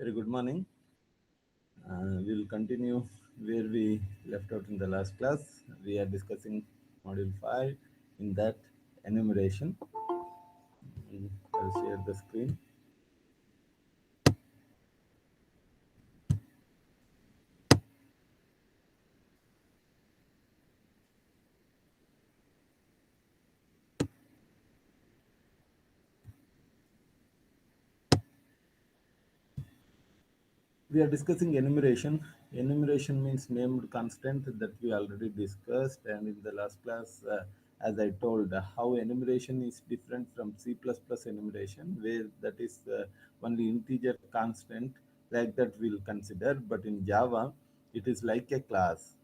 Very good morning. We'll continue where we left out in the last class. We are discussing module 5 in that enumeration. I'll share the screen. We are discussing enumeration. Enumeration means named constant that we already discussed, and in the last class, as I told, how enumeration is different from C++ enumeration, where that is only integer constant, like that we'll consider. But in Java, it is like a class,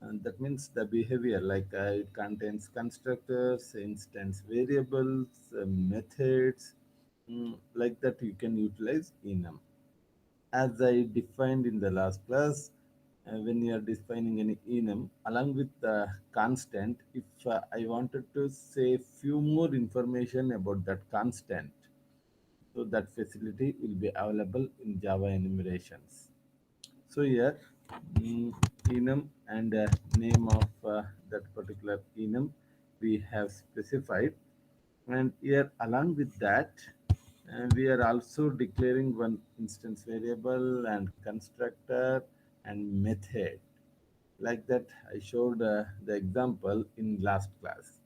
and that means the behavior, like it contains constructors, instance variables, methods, like that you can utilize enum. As I defined in the last class, when you are defining any enum along with the constant, if I wanted to say few more information about that constant, so that facility will be available in Java enumerations. So here, enum and name of that particular enum we have specified, and here along with that, we are also declaring one instance variable and constructor and method, like that I showed the example in last class.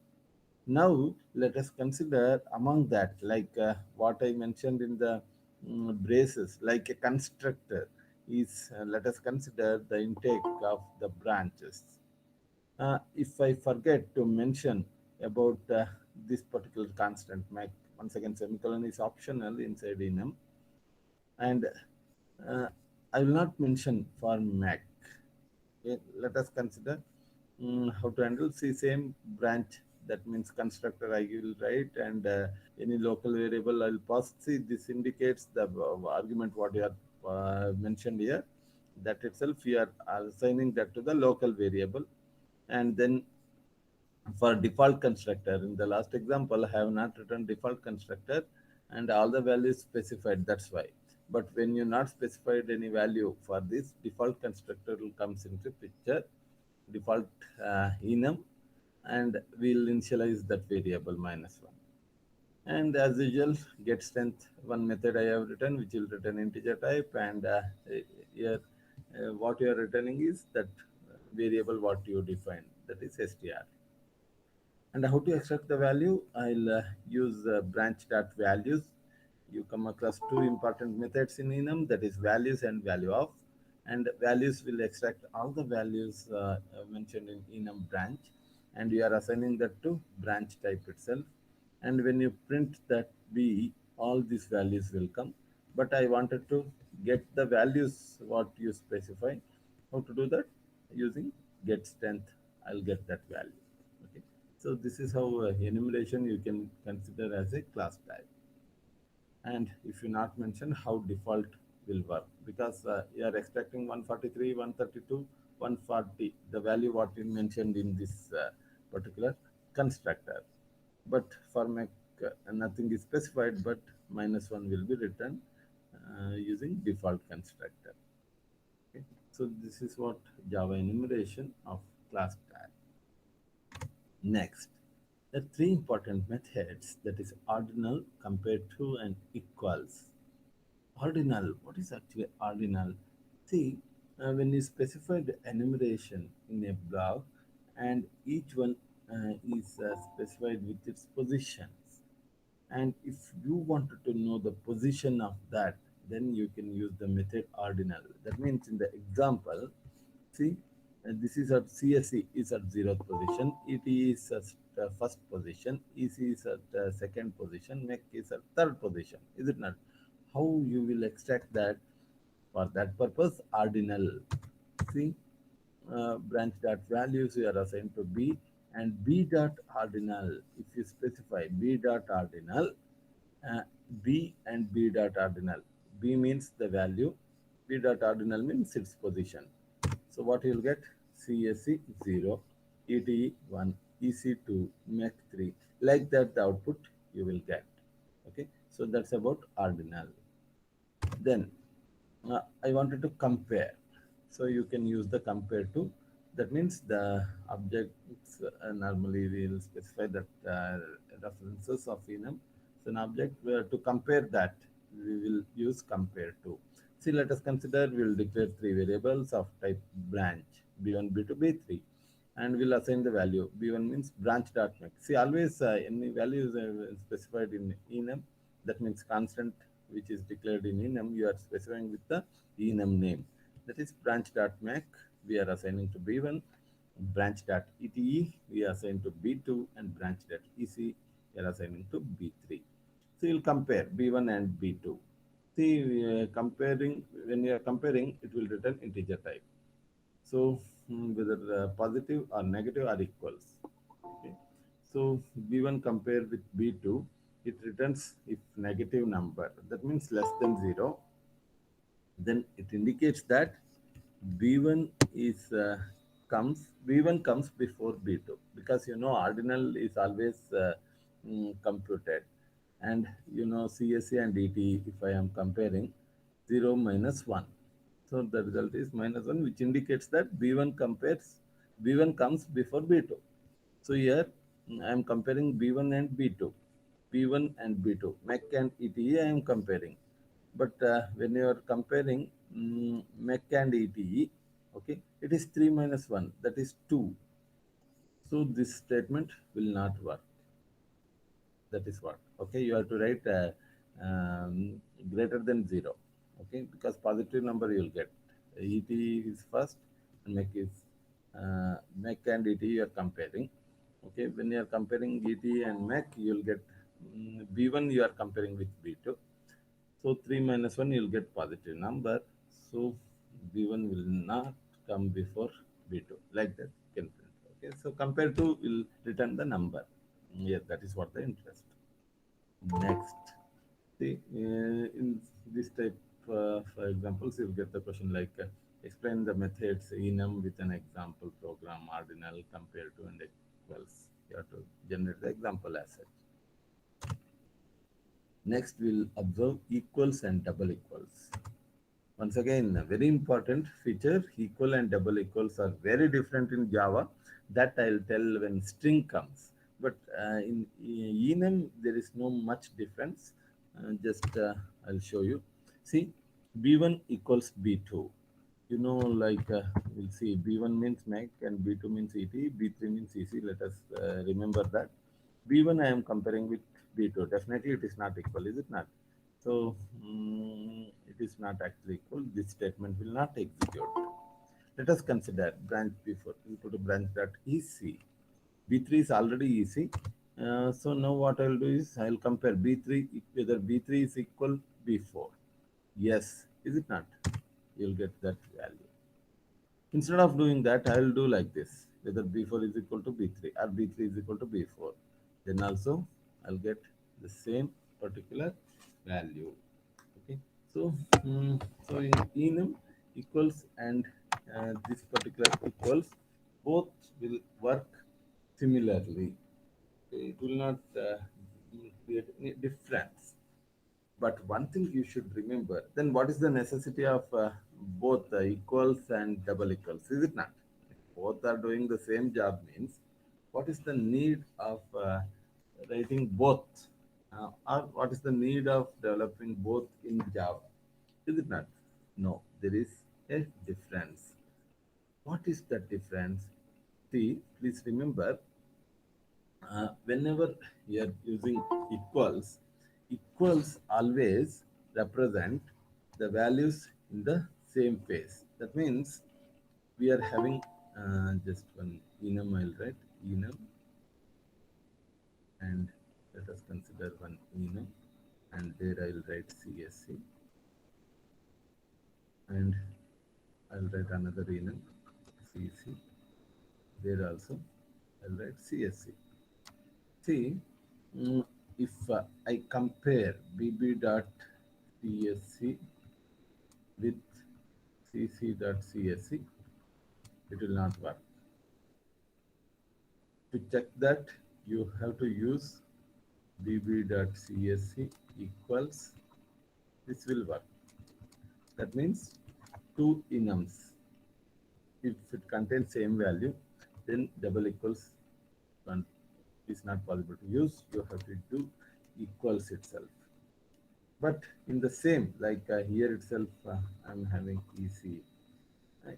Now let us consider among that, like what I mentioned in the braces, like a constructor is, let us consider the intake of the branches. If I forget to mention about this particular constant, Mac, once again, semicolon is optional inside enum, and uh, I will not mention for Mac. Okay, let us consider how to handle. See, same branch, that means constructor I will write, and any local variable I'll pass. See, this indicates the argument what you are mentioned here. That itself you are assigning that to the local variable, and then for default constructor, in the last example I have not written default constructor and all the values specified, that's why. But when you not specified any value for this, default constructor will comes into picture, default enum, and we'll initialize that variable -1. And as usual, get strength, one method I have written which will return integer type, and here what you are returning is that variable what you define, that is str. And how to extract the value? I'll use branch dot values. You come across two important methods in enum, that is values and value of. And values will extract all the values mentioned in enum branch, and you are assigning that to branch type itself. And when you print that b, all these values will come. But I wanted to get the values what you specify. How to do that? Using get strength, I'll get that value. Okay. So this is how enumeration you can consider as a class type. And if you not mention how default will work, because you are expecting 143, 132, 140, the value what you mentioned in this particular constructor. But for Mac, nothing is specified, but -1 will be written using default constructor. Okay. So this is what Java enumeration of class type. Next, there are three important methods, that is ordinal, compared to, and equals. Ordinal, what is actually ordinal? See, when you specify the enumeration in a block, and each one is specified with its positions, and if you wanted to know the position of that, then you can use the method ordinal. That means in the example, see, this is at CSE is at 0th position, ET is at first position, EC is at second position, MEC is at third position. Is it not? How you will extract that? For that purpose, ordinal. See, branch dot values you are assigned to B, and B dot ordinal. If you specify B dot ordinal, uh, B and B dot ordinal. B means the value, B dot ordinal means its position. So what you will get? CSE 0, ETE 1, EC 2, MEC 3. Like that the output you will get. Okay. So that's about ordinal. Then I wanted to compare. So you can use the compare to. That means the objects normally we will specify that references of enum. So an object where to compare that we will use compare to. See, let us consider we will declare three variables of type branch b1, b2, b3, and we'll assign the value. B1 means branch dot make. See, always any values specified in enum, that means constant which is declared in enum, you are specifying with the enum name. That is branch dot make, we are assigning to B1, branch dot ete, we are assigning to B2, and branch dot ec, we are assigning to B3. So you'll compare B1 and B2. See, comparing, when you are comparing, it will return integer type. So whether positive or negative or equals. Okay. So B1 compared with B2, it returns if negative number. That means less than 0. Then it indicates that B1 is B1 comes before B2, because ordinal is always computed, and CSC and ET, if I am comparing 0 minus 1, so the result is minus 1, which indicates that B1 comes before B2. So here I am comparing B1 and B2, B1 and B2, MEC and ETE I am comparing. But when you are comparing MEC and ETE, okay, it is 3 minus 1, that is 2. So this statement will not work. That is what. Okay, you have to write greater than 0. Okay, because positive number you will get. ET is first, and MEC and ET you are comparing. Okay, when you are comparing ET and MEC, you will get B1 you are comparing with B2. So 3 minus 1 you will get positive number. So B1 will not come before B2. Like that you can print. Okay, so compare to will return the number. Yeah, that is what the interest. Next, see, in this type of examples, you'll get the question like explain the methods enum with an example program, ordinal, compare to, and equals. You have to generate the example as such. Next, we'll observe equals and double equals. Once again, a very important feature, equal and double equals are very different in Java. That I'll tell when string comes. But in enum, there is no much difference. Just I'll show you. See, B1 equals B2. Like we'll see, B1 means MEC and B2 means ET, B3 means EC. Let us remember that. B1 I am comparing with B2. Definitely it is not equal, is it not? So it is not actually equal. This statement will not execute. Let us consider branch before equal to branch dot EC. B3 is already EC. So now what I will do is I will compare B3, whether B3 is equal B4. Yes, is it not? You will get that value. Instead of doing that, I will do like this, whether B4 is equal to B3 or B3 is equal to B4. Then also I'll get the same particular value. Okay. So, so in enum equals and this particular equals, both will work similarly. It will not create any difference. But one thing you should remember, then what is the necessity of both equals and double equals? Is it not? If both are doing the same job means, what is the need of writing both? Or what is the need of developing both in Java? Is it not? No, there is a difference. What is that difference? See, please remember, whenever you are using equals, equals always represent the values in the same phase. That means we are having just one enum, I'll write enum, and let us consider one enum, and there I'll write CSC, and I'll write another enum, CC, there also I'll write CSC. See, if I compare bb.csc with cc.csc, it will not work. To check that, you have to use bb.csc equals, this will work. That means two enums. If it contains same value, then double equals con- is not possible to use. You have to do equals itself. But in the same, like here itself, I'm having EC.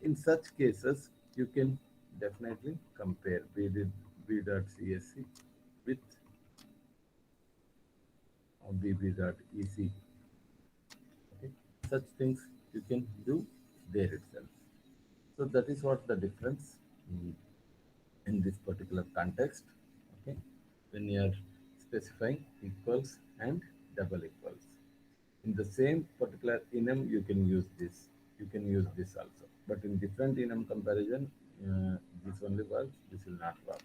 In such cases, you can definitely compare B.CSC with BB.EC. Okay? Such things you can do there itself. So that is what the difference mm, in this particular context. Okay, when you are specifying equals and double equals. In the same particular enum, you can use this. You can use this also. But in different enum comparison, this only works. This will not work.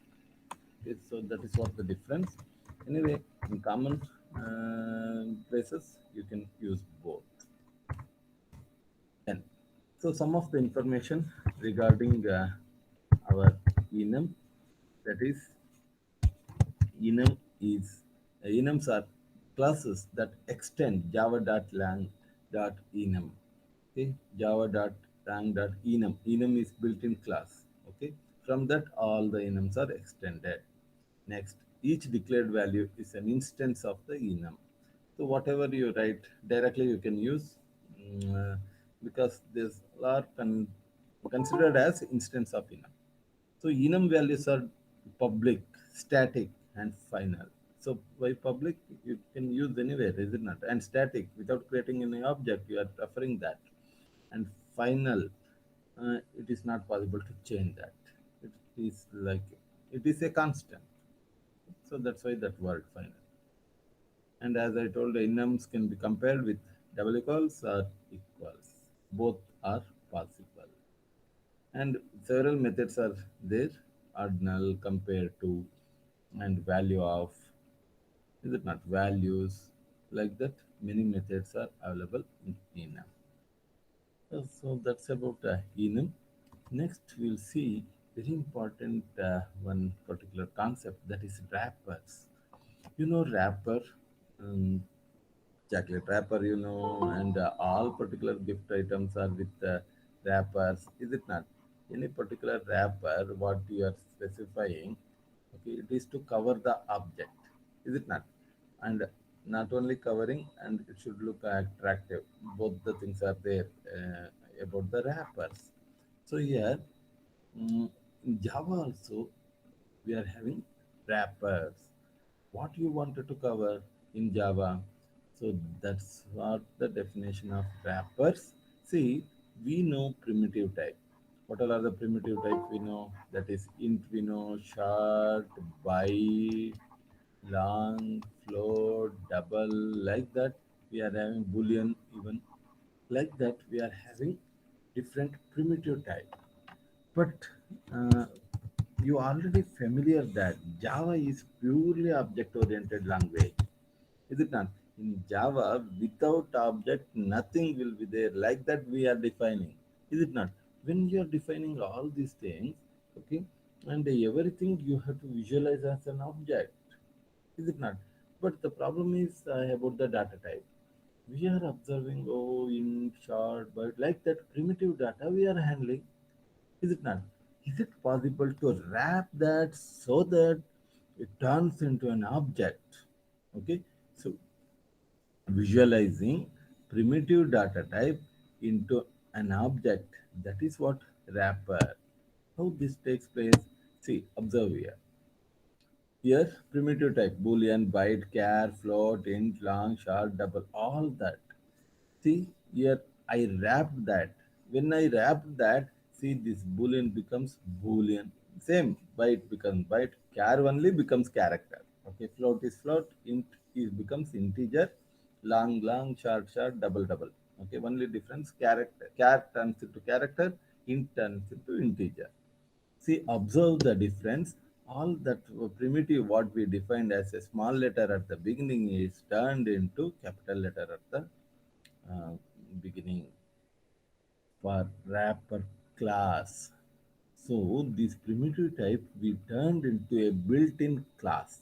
Okay, so that is what the difference. Anyway, in common places, you can use both. Then, so some of the information regarding our enum, that is enum is enums are classes that extend java.lang.enum. Okay, java.lang.enum. Enum is built-in class. Okay, from that all the enums are extended. Next, each declared value is an instance of the enum. So whatever you write directly, you can use because these are considered as instance of enum. So enum values are public, static, and final. So by public, you can use anywhere, is it not? And static, without creating any object, you are referring that. And final, it is not possible to change that. It is like it is a constant. So that's why that word final. And as I told, enums can be compared with double equals or equals. Both are possible. And several methods are there: ordinal, compare to, and value of. Is it not? Values like that. Many methods are available in enum. So that's about enum. Next, we'll see very important one particular concept, that is wrappers. You know wrapper, um, chocolate wrapper, and all particular gift items are with wrappers. Is it not? Any particular wrapper, what you are specifying, okay, it is to cover the object. Is it not? And not only covering, and it should look attractive. Both the things are there about the wrappers. So here, in Java also, we are having wrappers. What you wanted to cover in Java. So that's what the definition of wrappers. See, we know primitive type. What all are the primitive type we know? That is int we know, short, byte, long, float, double, like that. We are having boolean even. Like that, we are having different primitive type. But uh, you already familiar that Java is purely object-oriented language, is it not? In Java, without object, nothing will be there. Like that, we are defining, is it not? When you are defining all these things, okay, and everything you have to visualize as an object, is it not? But the problem is about the data type. We are observing, oh, in short, but like that primitive data we are handling, is it not? Is it possible to wrap that so that it turns into an object? Okay, so visualizing primitive data type into an object, that is what wrapper. How this takes place? See, observe here. Here, primitive type boolean, byte, char, float, int, long, short, double, all that. See, here I wrapped that. When I wrapped that, see this boolean becomes boolean. Same, byte becomes byte. Char only becomes character. Okay, float is float. Int is becomes integer. Long, long, short, short, double, double. Okay, only difference character. Char turns into character. Int turns into integer. See, observe the difference. All that primitive what we defined as a small letter at the beginning is turned into capital letter at the uh, beginning for wrapper class. So this primitive type we turned into a built-in class.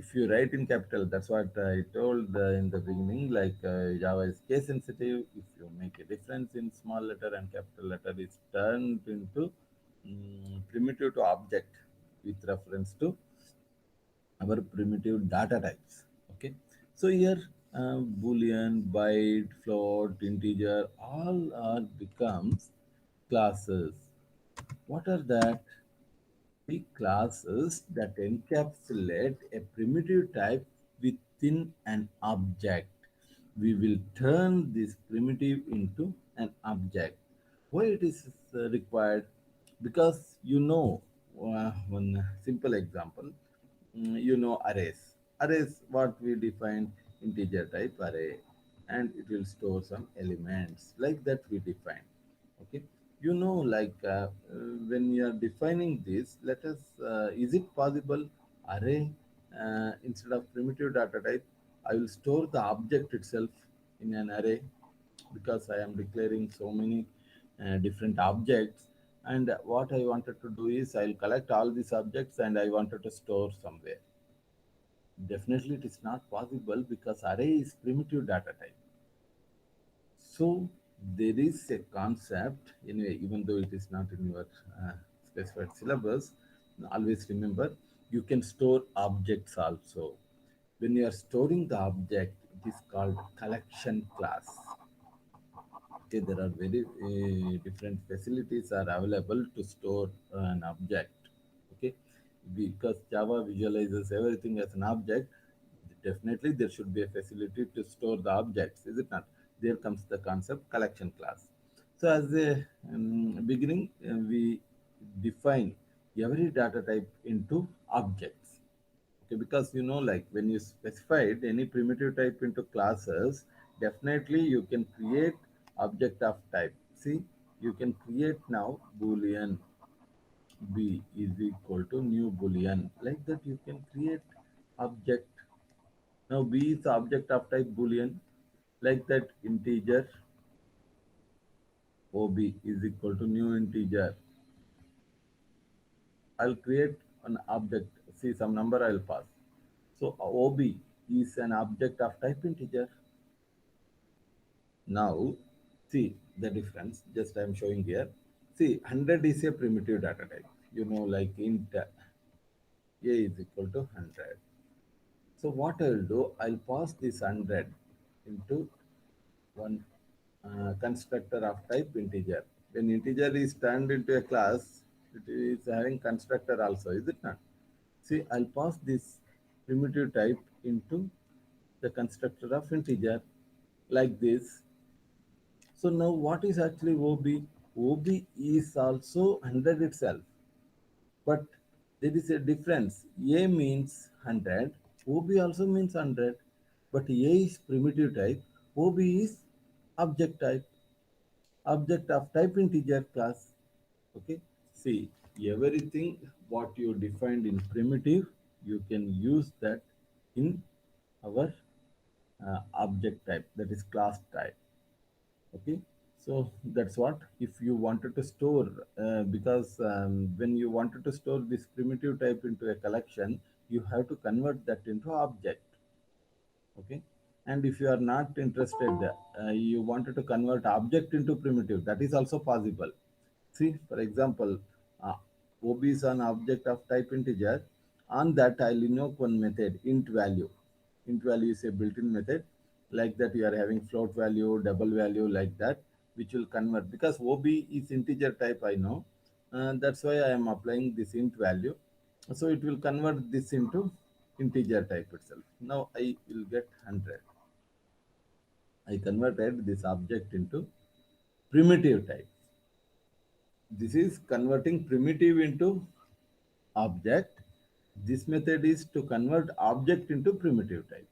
If you write in capital, that's what I told in the beginning, like Java is case sensitive. If you make a difference in small letter and capital letter, it's turned into primitive to object with reference to our primitive data types. Okay, so here boolean, byte, float, integer, all are becomes classes. What are that? The classes that encapsulate a primitive type within an object. We will turn this primitive into an object. Why it is required? Because one simple example, arrays. Arrays, what we define integer type array, and it will store some elements like that we define. Okay, like when you are defining this, let us is it possible array instead of primitive data type, I will store the object itself in an array, because I am declaring so many different objects. And what I wanted to do is I'll collect all these objects and I wanted to store somewhere. Definitely, it is not possible because array is primitive data type. So there is a concept anyway, even though it is not in your specified syllabus. Always remember, you can store objects also. When you are storing the object, it is called collection class. Okay, there are very different facilities are available to store an object. Okay, because Java visualizes everything as an object, definitely there should be a facility to store the objects, is it not? There comes the concept collection class. So as a beginning, we define every data type into objects. Okay, because like when you specified any primitive type into classes, definitely you can create object of type. See, you can create now boolean b is equal to new boolean, like that you can create object. Now b is object of type boolean, like that integer ob is equal to new integer. I'll create an object, see some number I'll pass. So ob is an object of type integer. Now, see the difference. Just I'm showing here. See, 100 is a primitive data type. Like int a is equal to 100. So what I'll do, I'll pass this 100 into one constructor of type integer. When integer is turned into a class, it is having constructor also, is it not? See, I'll pass this primitive type into the constructor of integer like this. So now what is actually OB? OB is also 100 itself, but there is a difference. A means 100, OB also means 100, but A is primitive type, OB is object type, object of type integer class. Okay, see, everything what you defined in primitive, you can use that in our object type, that is class type. Okay, so that's what if you wanted to store, because when you wanted to store this primitive type into a collection, you have to convert that into object. Okay, and if you are not interested, you wanted to convert object into primitive, that is also possible. See, for example, uh, ob is an object of type integer. On that, I'll invoke one method, int value. Int value is a built-in method. Like that, you are having float value, double value, like that, which will convert. Because ob is integer type, I know. That's why I am applying this int value. So it will convert this into integer type itself. Now I will get 100. I converted this object into primitive type. This is converting primitive into object. This method is to convert object into primitive type.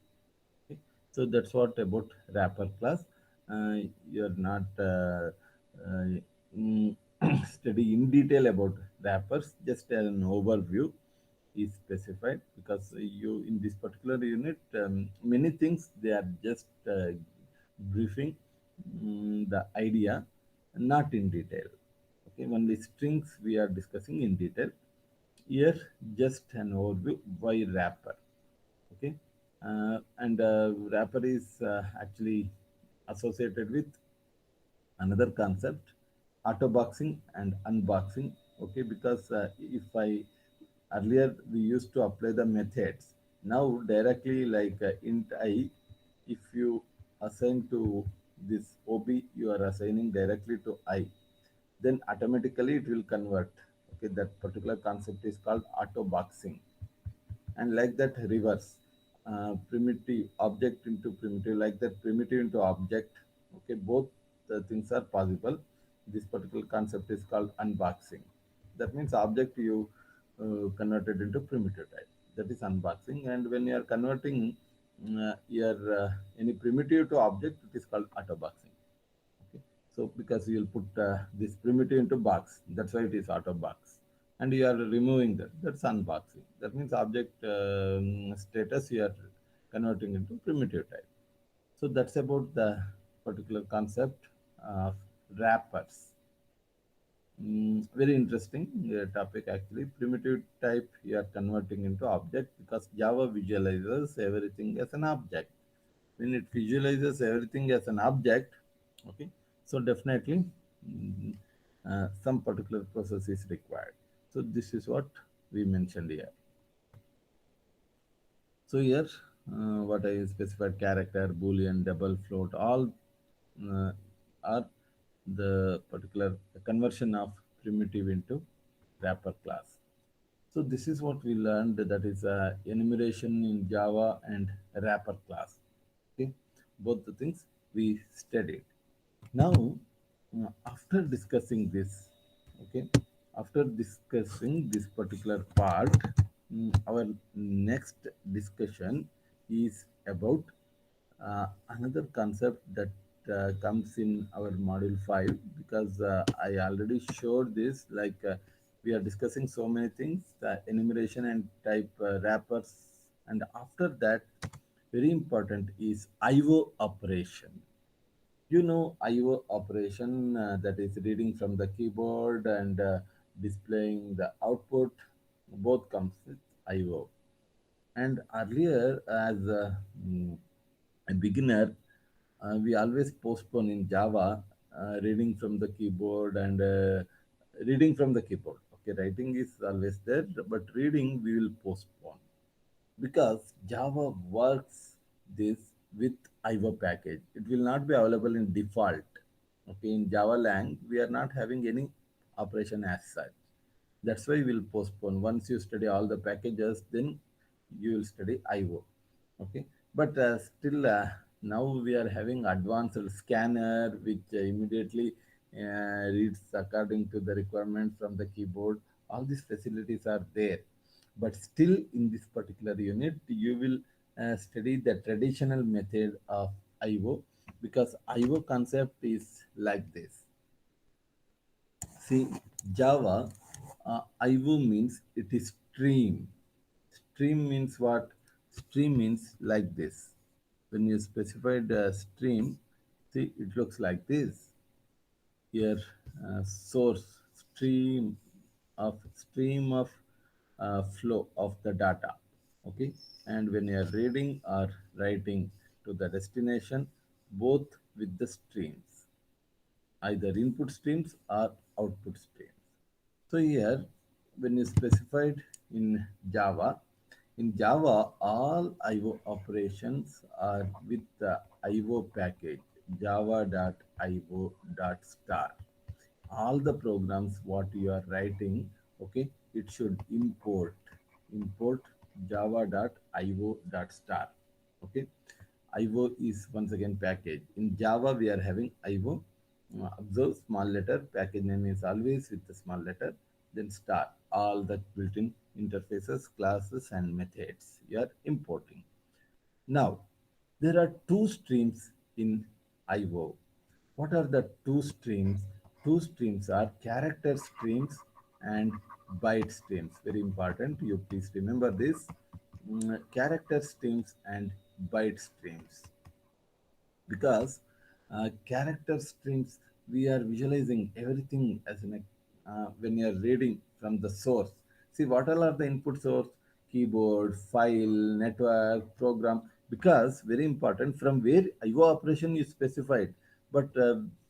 Okay. So that's what about wrapper class. You're not uh, mm, study in detail about wrappers. Just an overview is specified, because you in this particular unit, many things they are just briefing the idea, not in detail. Okay, only strings we are discussing in detail. Here, just an overview why wrapper. Okay, and wrapper is actually associated with another concept, auto boxing and unboxing. Okay, because if I earlier we used to apply the methods, now directly like int I, if you assign to this ob, you are assigning directly to I, then automatically it will convert. Okay, that particular concept is called auto boxing. And like that reverse, primitive object into primitive, like that primitive into object. Okay, both the things are possible. This particular concept is called unboxing. That means object you converted into primitive type, that is unboxing. And when you are converting your any primitive to object, it is called autoboxing. Okay. So because you will put this primitive into box, that's why it is auto box. And you are removing that. That's unboxing. That means object status you are converting into primitive type. So that's about the particular concept of wrappers. Very interesting topic actually. Primitive type you are converting into object because Java visualizes everything as an object. When it visualizes everything as an object, okay, so definitely mm, some particular process is required. So this is what we mentioned here. So here, what I specified, character, boolean, double float, all uh, are the particular conversion of primitive into wrapper class. So this is what we learned, that is enumeration in Java and wrapper class. Okay, both the things we studied. Now, after discussing this, okay, after discussing this particular part, our next discussion is about another concept that comes in our module 5, because I already showed this, like we are discussing so many things, the enumeration and type wrappers, and after that, very important is IO operation. IO operation, that is reading from the keyboard and displaying the output, both comes with IO. And earlier, as a beginner, we always postpone in Java reading from the keyboard and reading from the keyboard. Okay, writing is always there, but reading we will postpone because Java works this with IO package. It will not be available in default. Okay, in Java lang, we are not having any operation as such. That's why we'll postpone. Once you study all the packages, then you will study IO. Okay, but still now we are having advanced scanner which immediately reads according to the requirement from the keyboard. All these facilities are there, but still in this particular unit you will study the traditional method of IO, because IO concept is like this. See, Java, IO means it is stream. Stream means what? Stream means like this. When you specify the stream, see, it looks like this. Here, source, stream of flow of the data. Okay, and when you are reading or writing to the destination, both with the streams, either input streams or output streams. So here, when you specified in Java, all IO operations are with the IO package java.io.star. All the programs what you are writing, okay, it should import java.io.star. Okay, IO is once again package. In Java, we are having IO. Observe small letter, package name is always with the small letter, then star. All the built-in interfaces, classes, and methods you are importing. Now, there are two streams in IO. What are the two streams? Two streams are character streams and byte streams. Very important. You please remember this. Character streams and byte streams, because character streams, we are visualizing everything as when you are reading from the source. See, what all are the input source? keyboard, file, network, program, because very important from where IO operation is specified, but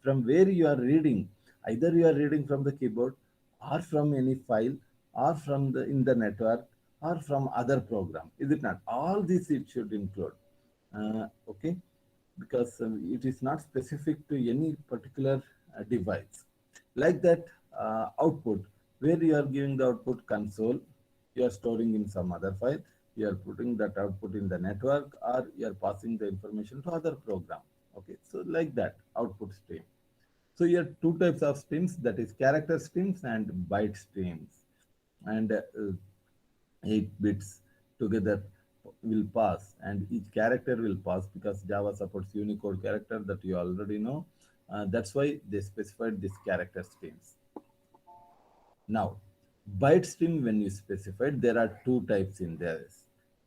from where you are reading, either you are reading from the keyboard or from any file or from the in the network or from other program. Is it not? All this it should include. Okay, because it is not specific to any particular device. Like that, output, where you are giving the output console, you are storing in some other file, you are putting that output in the network, or you are passing the information to other program. Okay, so like that, output stream. So here are two types of streams, that is character streams and byte streams. And 8 bits together will pass, and each character will pass because Java supports Unicode character that you already know. That's why they specified this character streams. Now, byte stream, when you specified, there are two types in there.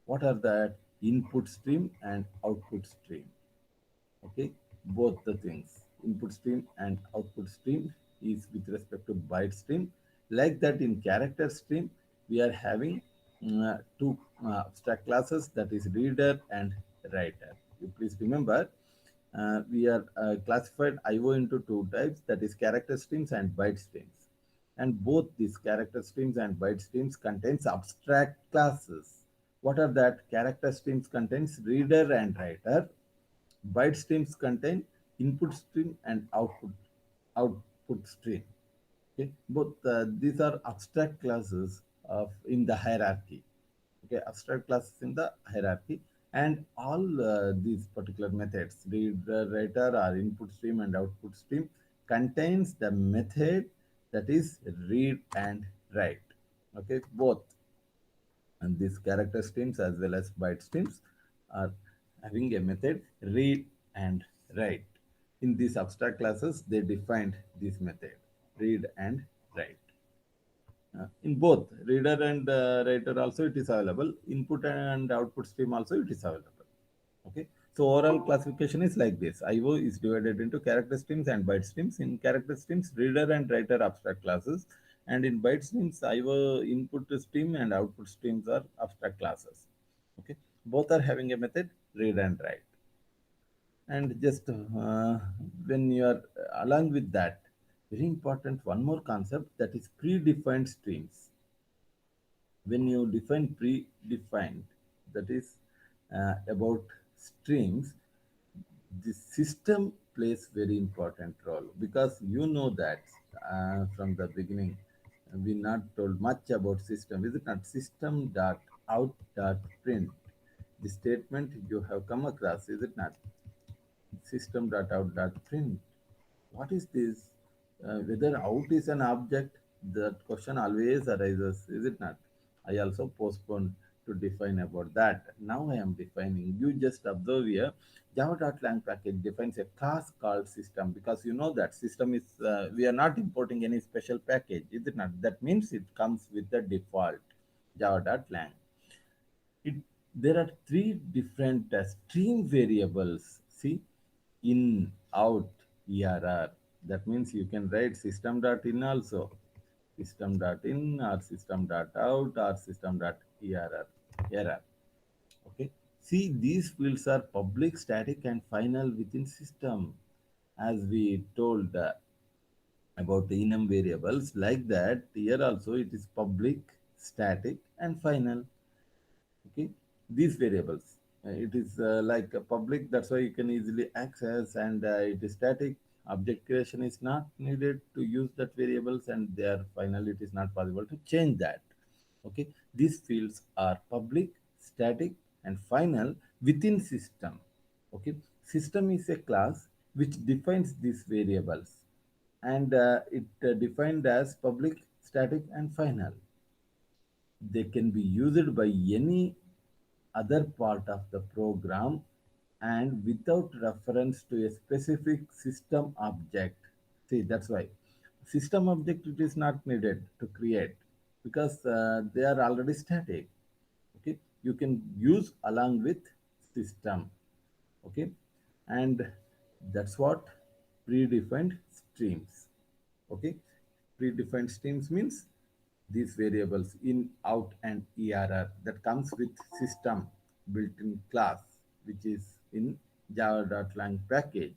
What are that? Input stream and output stream. Okay, both the things, input stream and output stream, is with respect to byte stream. Like that, in character stream we are having two abstract classes, that is reader and writer. You please remember, we are classified IO into two types, that is character streams and byte streams. And both these character streams and byte streams contains abstract classes. What are that? Character streams contains reader and writer. Byte streams contain input stream and output stream. Okay, both these are abstract classes of in the hierarchy. Okay, abstract classes in the hierarchy, and all these particular methods, reader, writer, or input stream and output stream, contains the method that is read and write. Okay, both, and these character streams as well as byte streams are having a method read and write. In these abstract classes, they defined this method read and write. In both reader and writer also it is available. Input and output stream also it is available. Okay. So overall classification is like this. IO is divided into character streams and byte streams. In character streams, reader and writer abstract classes, and in byte streams, IO input stream and output streams are abstract classes. Okay. Both are having a method read and write. And just when you are along with that, very important one more concept, that is predefined streams. When you define predefined, that is about streams, the system plays very important role, because you know that from the beginning we not told much about system. Is it not? System dot out dot print, the statement you have come across, is it not? System dot out dot print. What is this? Whether out is an object, that question always arises, is it not? I also postponed to define about that. Now I am defining. You just observe here. Java.lang package defines a class called system, because you know that system is, we are not importing any special package, is it not? That means it comes with the default Java.lang. It, there are three different stream variables. See, in, out, err. That means you can write system.in also, system.in or system.out or system.err. Error. Okay. See, these fields are public, static, and final within system. As we told about the enum variables, like that, here also it is public, static, and final. Okay, these variables, it is like a public, that's why you can easily access, and it is static, object creation is not needed to use that variables, and they are final, it is not possible to change that. Okay, these fields are public, static, and final within system. Okay, system is a class which defines these variables, and it defined as public, static, and final. They can be used by any other part of the program and without reference to a specific system object. See, that's why system object it is not needed to create, because they are already static. Okay, you can use along with system. Okay, and that's what predefined streams. Okay, predefined streams means these variables in, out, and err that comes with system built-in class, which is in java.lang package.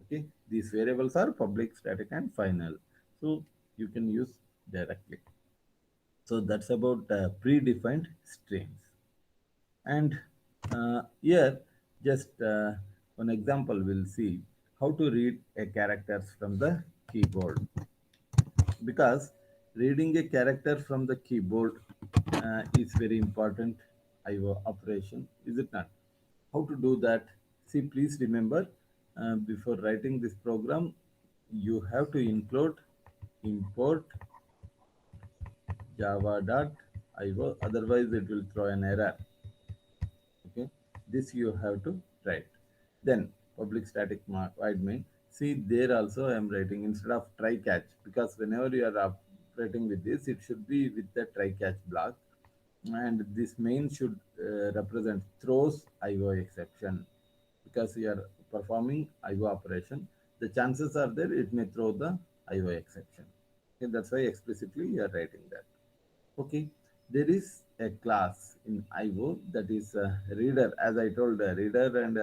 Okay, these variables are public, static, and final, so you can use directly. So that's about predefined streams. And here, just one example, we'll see how to read a characters from the keyboard. Because reading a character from the keyboard is very important IO operation, is it not? How to do that? See, please remember, before writing this program, you have to include import java.io, otherwise it will throw an error. Okay, this you have to write. Then public static void main. See, there also I am writing instead of try catch, because whenever you are operating with this, it should be with the try catch block, and this main should represent throws IO exception, because you are performing IO operation. The chances are there it may throw the IO exception. Okay, that's why explicitly you are writing that. Okay, there is a class in IO that is reader. As I told, reader and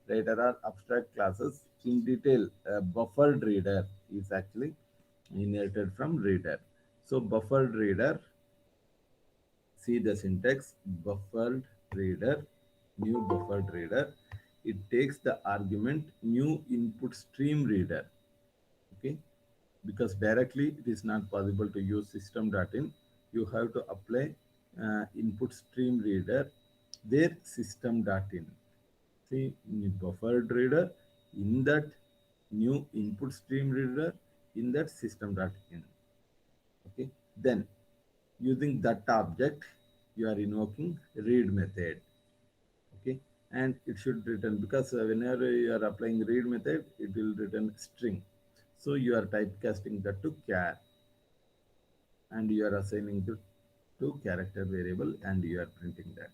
writer are abstract classes. In detail, buffered reader is actually inherited from reader. So buffered reader, see the syntax: buffered reader, new buffered reader. It takes the argument new input stream reader. Okay, because directly it is not possible to use system.in. You have to apply input stream reader their system.in. See, buffered reader in that new input stream reader in that system.in. Okay, then using that object you are invoking read method. Okay, and it should return, because whenever you are applying read method, it will return string. So you are typecasting that to char, and you are assigning to character variable, and you are printing that.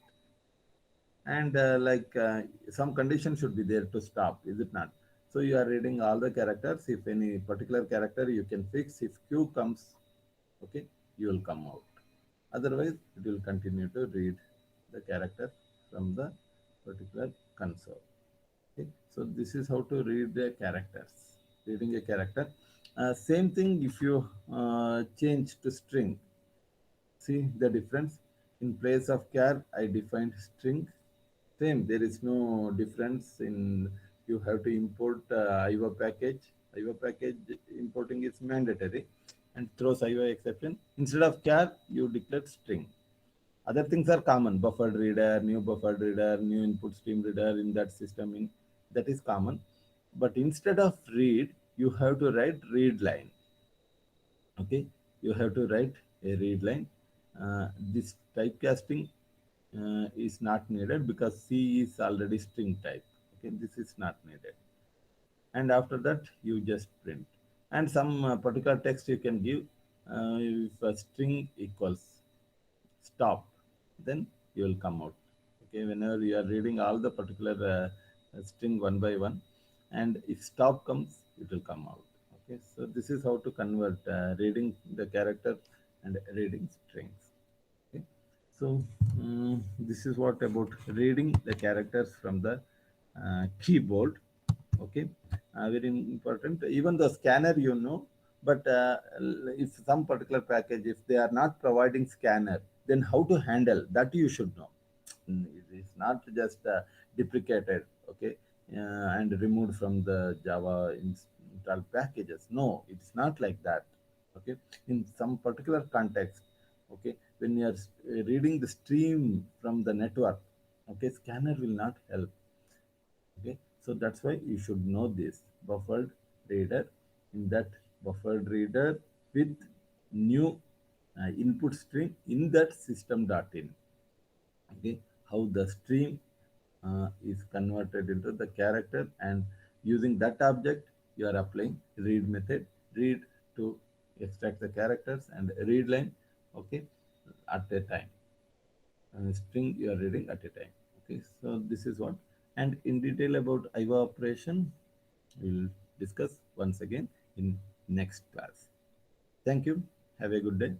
And some condition should be there to stop, is it not? So you are reading all the characters. If any particular character you can fix, if q comes, okay, you will come out. Otherwise it will continue to read the character from the particular console. Okay, so this is how to read the characters, reading a character. Same thing if you change to string. See the difference? In place of char, I defined string. Same, there is no difference in, you have to import IO package. IO package importing is mandatory and throws IO exception. Instead of char, you declare string. Other things are common: buffered reader, new input stream reader in that system. That is common. But instead of read, you have to write read line. Okay, you have to write a read line. This typecasting is not needed because C is already string type. Okay, this is not needed. And after that you just print, and some particular text you can give. If a string equals stop, then you will come out. Okay, whenever you are reading all the particular string one by one, and if stop comes, it will come out. Okay, so this is how to convert reading the character and reading strings. Okay, so this is what about reading the characters from the keyboard. Okay, very important. Even the scanner, but if some particular package, if they are not providing scanner, then how to handle that you should know. It is not just deprecated, okay, and removed from the Java install packages. No, it's not like that. Okay, in some particular context, okay, when you are reading the stream from the network, okay, scanner will not help. Okay, so that's why you should know this buffered reader. In that buffered reader with new input stream in that system.in. Okay, how the stream is converted into the character, and using that object you are applying read method. Read to extract the characters, and read line, okay, at a time, string you are reading at a time. Okay, so this is what, and in detail about IO operation we'll discuss once again in next class. Thank you. Have a good day.